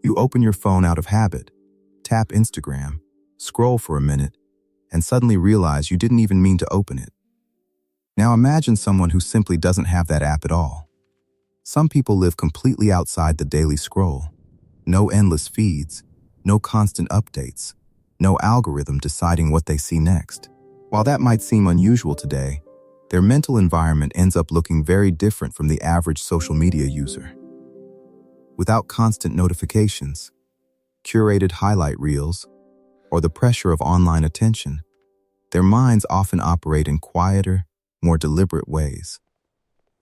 You open your phone out of habit, tap Instagram, scroll for a minute, and suddenly realize you didn't even mean to open it. Now imagine someone who simply doesn't have that app at all. Some people live completely outside the daily scroll. No endless feeds, no constant updates, no algorithm deciding what they see next. While that might seem unusual today, their mental environment ends up looking very different from the average social media user. Without constant notifications, curated highlight reels, or the pressure of online attention, their minds often operate in quieter, more deliberate ways.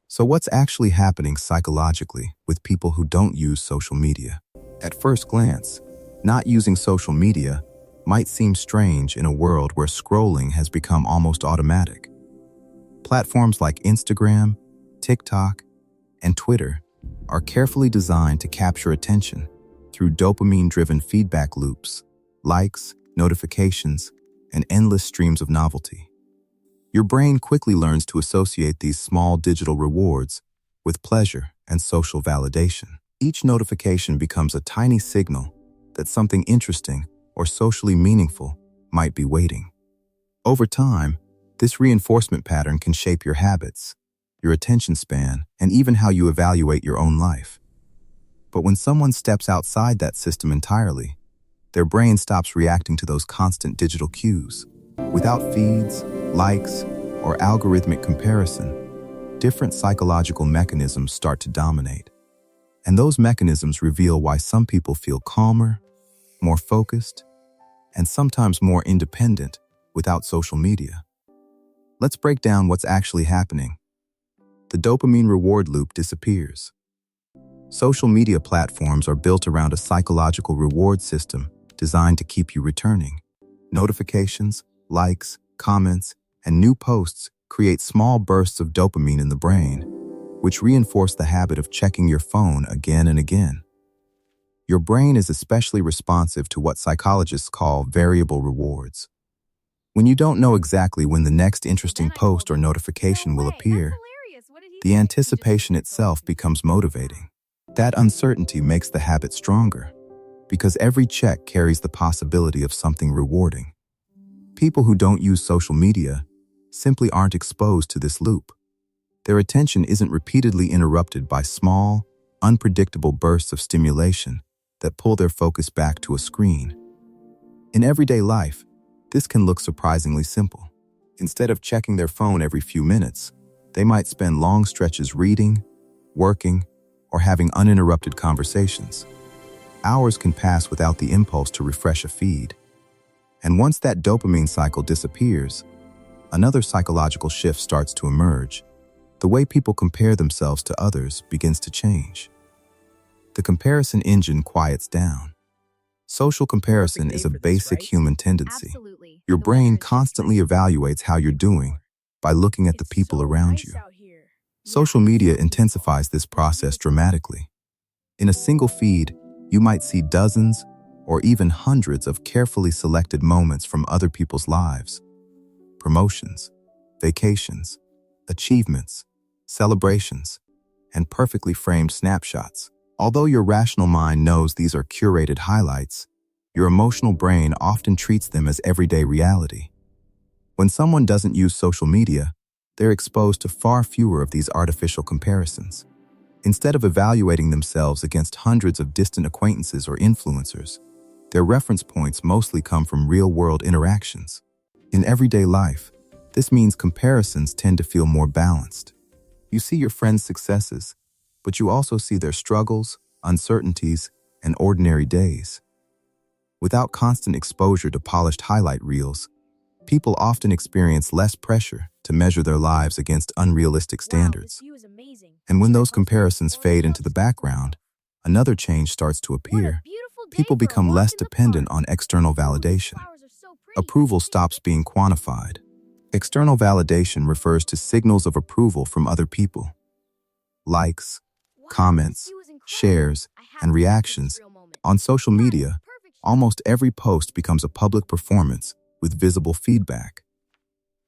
So what's actually happening psychologically with people who don't use social media? At first glance, not using social media might seem strange in a world where scrolling has become almost automatic. Platforms like Instagram, TikTok, and Twitter are carefully designed to capture attention through dopamine-driven feedback loops, likes, notifications, and endless streams of novelty. Your brain quickly learns to associate these small digital rewards with pleasure and social validation. Each notification becomes a tiny signal that something interesting or socially meaningful might be waiting. Over time, this reinforcement pattern can shape your habits, your attention span, and even how you evaluate your own life. But when someone steps outside that system entirely, their brain stops reacting to those constant digital cues. Without feeds, likes, or algorithmic comparison, different psychological mechanisms start to dominate. And those mechanisms reveal why some people feel calmer, more focused, and sometimes more independent without social media. Let's break down what's actually happening. The dopamine reward loop disappears. Social media platforms are built around a psychological reward system designed to keep you returning. Notifications, likes, comments, and new posts create small bursts of dopamine in the brain, which reinforce the habit of checking your phone again and again. Your brain is especially responsive to what psychologists call variable rewards. When you don't know exactly when the next interesting post or notification will appear, the anticipation itself becomes motivating. That uncertainty makes the habit stronger, because every check carries the possibility of something rewarding. People who don't use social media simply aren't exposed to this loop. Their attention isn't repeatedly interrupted by small, unpredictable bursts of stimulation that pull their focus back to a screen. In everyday life, this can look surprisingly simple. Instead of checking their phone every few minutes, they might spend long stretches reading, working, or having uninterrupted conversations. Hours can pass without the impulse to refresh a feed. And once that dopamine cycle disappears, another psychological shift starts to emerge. The way people compare themselves to others begins to change. The comparison engine quiets down. Social comparison is a basic human tendency. Your brain constantly evaluates how you're doing by looking at the people around you. Social media intensifies this process dramatically. In a single feed, you might see dozens or even hundreds of carefully selected moments from other people's lives. Promotions, vacations, achievements, celebrations, and perfectly framed snapshots. Although your rational mind knows these are curated highlights, your emotional brain often treats them as everyday reality. When someone doesn't use social media, they're exposed to far fewer of these artificial comparisons. Instead of evaluating themselves against hundreds of distant acquaintances or influencers, their reference points mostly come from real-world interactions. In everyday life, this means comparisons tend to feel more balanced. You see your friends' successes, but you also see their struggles, uncertainties, and ordinary days. Without constant exposure to polished highlight reels, people often experience less pressure to measure their lives against unrealistic standards. And when those comparisons fade into the background, another change starts to appear. People become less dependent on external validation. Approval stops being quantified. External validation refers to signals of approval from other people. Likes, comments, shares, and reactions. On social media, almost every post becomes a public performance with visible feedback.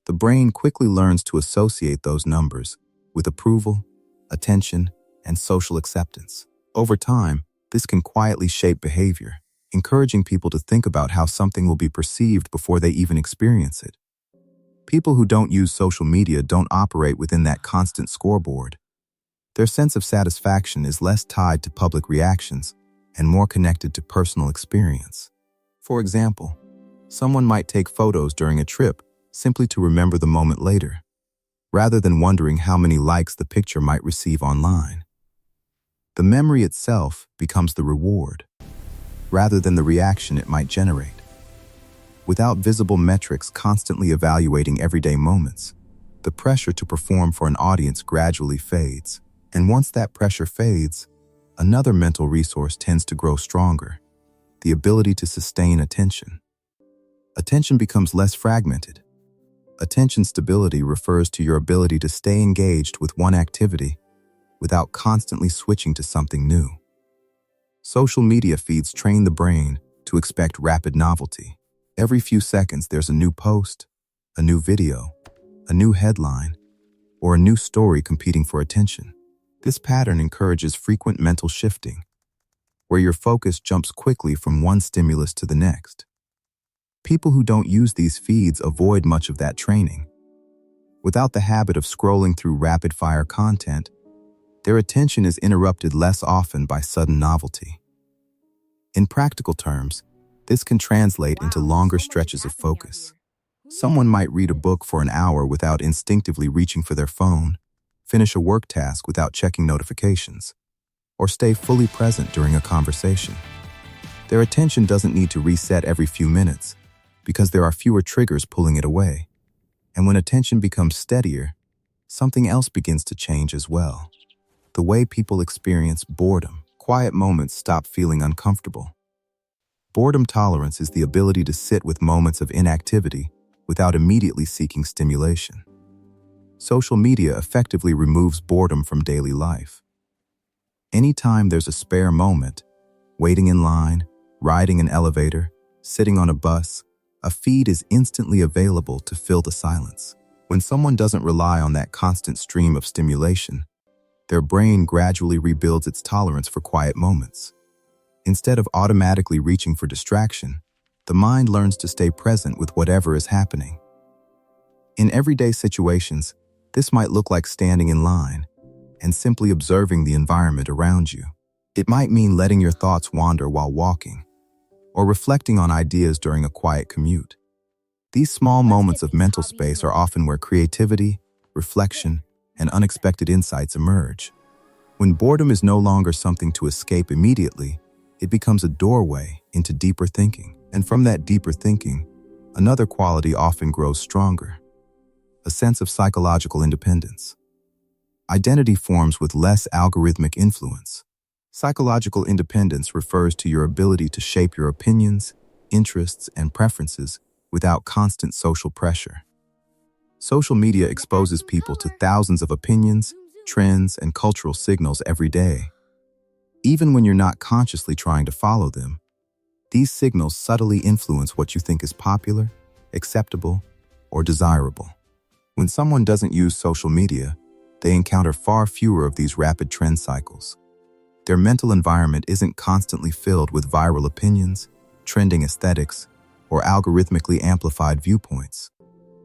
The brain quickly learns to associate those numbers with approval, attention, and social acceptance. Over time, This can quietly shape behavior, encouraging people to think about how something will be perceived before they even experience it. People who don't use social media don't operate within that constant scoreboard. Their sense of satisfaction is less tied to public reactions and more connected to personal experience. For example, someone might take photos during a trip simply to remember the moment later, rather than wondering how many likes the picture might receive online. The memory itself becomes the reward, rather than the reaction it might generate. Without visible metrics constantly evaluating everyday moments, the pressure to perform for an audience gradually fades. And once that pressure fades, another mental resource tends to grow stronger: the ability to sustain attention. Attention becomes less fragmented. Attention stability refers to your ability to stay engaged with one activity without constantly switching to something new. Social media feeds train the brain to expect rapid novelty. Every few seconds there's a new post, a new video, a new headline, or a new story competing for attention. This pattern encourages frequent mental shifting, where your focus jumps quickly from one stimulus to the next. People who don't use these feeds avoid much of that training. Without the habit of scrolling through rapid-fire content, their attention is interrupted less often by sudden novelty. In practical terms, this can translate into longer stretches of focus. Someone might read a book for an hour without instinctively reaching for their phone, finish a work task without checking notifications, or stay fully present during a conversation. Their attention doesn't need to reset every few minutes because there are fewer triggers pulling it away. And when attention becomes steadier, something else begins to change as well. The way people experience boredom. Quiet moments stop feeling uncomfortable. Boredom tolerance is the ability to sit with moments of inactivity without immediately seeking stimulation. Social media effectively removes boredom from daily life. Anytime there's a spare moment, waiting in line, riding an elevator, sitting on a bus, a feed is instantly available to fill the silence. When someone doesn't rely on that constant stream of stimulation, their brain gradually rebuilds its tolerance for quiet moments. Instead of automatically reaching for distraction, the mind learns to stay present with whatever is happening. In everyday situations, this might look like standing in line and simply observing the environment around you. It might mean letting your thoughts wander while walking, or reflecting on ideas during a quiet commute. These small moments of mental space are often where creativity, reflection, and unexpected insights emerge. When boredom is no longer something to escape immediately, it becomes a doorway into deeper thinking. And from that deeper thinking, another quality often grows stronger: a sense of psychological independence. Identity forms with less algorithmic influence. Psychological independence refers to your ability to shape your opinions, interests, and preferences without constant social pressure. Social media exposes people to thousands of opinions, trends, and cultural signals every day. Even when you're not consciously trying to follow them, these signals subtly influence what you think is popular, acceptable, or desirable. When someone doesn't use social media, they encounter far fewer of these rapid trend cycles. Their mental environment isn't constantly filled with viral opinions, trending aesthetics, or algorithmically amplified viewpoints.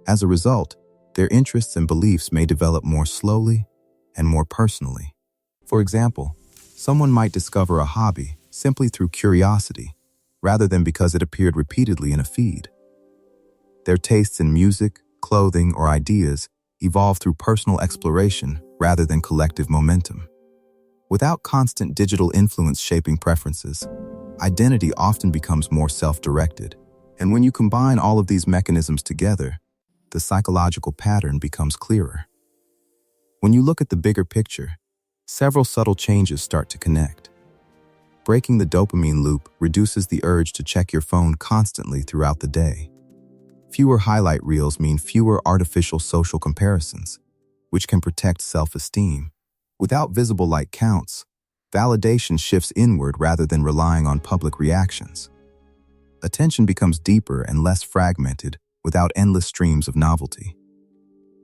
As a result, their interests and beliefs may develop more slowly and more personally. For example, someone might discover a hobby simply through curiosity, rather than because it appeared repeatedly in a feed. Their tastes in music, clothing, or ideas evolve through personal exploration rather than collective momentum. Without constant digital influence shaping preferences, identity often becomes more self-directed. And when you combine all of these mechanisms together, the psychological pattern becomes clearer. When you look at the bigger picture, several subtle changes start to connect. Breaking the dopamine loop reduces the urge to check your phone constantly throughout the day. Fewer highlight reels mean fewer artificial social comparisons, which can protect self-esteem. Without visible like counts, validation shifts inward rather than relying on public reactions. Attention becomes deeper and less fragmented without endless streams of novelty.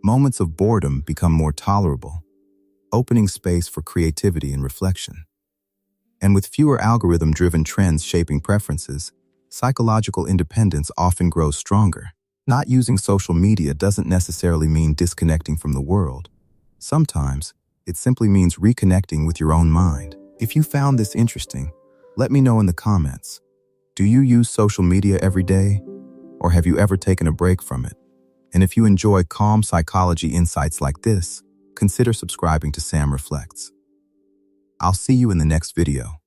Moments of boredom become more tolerable, opening space for creativity and reflection. And with fewer algorithm-driven trends shaping preferences, psychological independence often grows stronger. Not using social media doesn't necessarily mean disconnecting from the world. Sometimes, it simply means reconnecting with your own mind. If you found this interesting, let me know in the comments. Do you use social media every day? Or have you ever taken a break from it? And if you enjoy calm psychology insights like this, consider subscribing to Sam Reflects. I'll see you in the next video.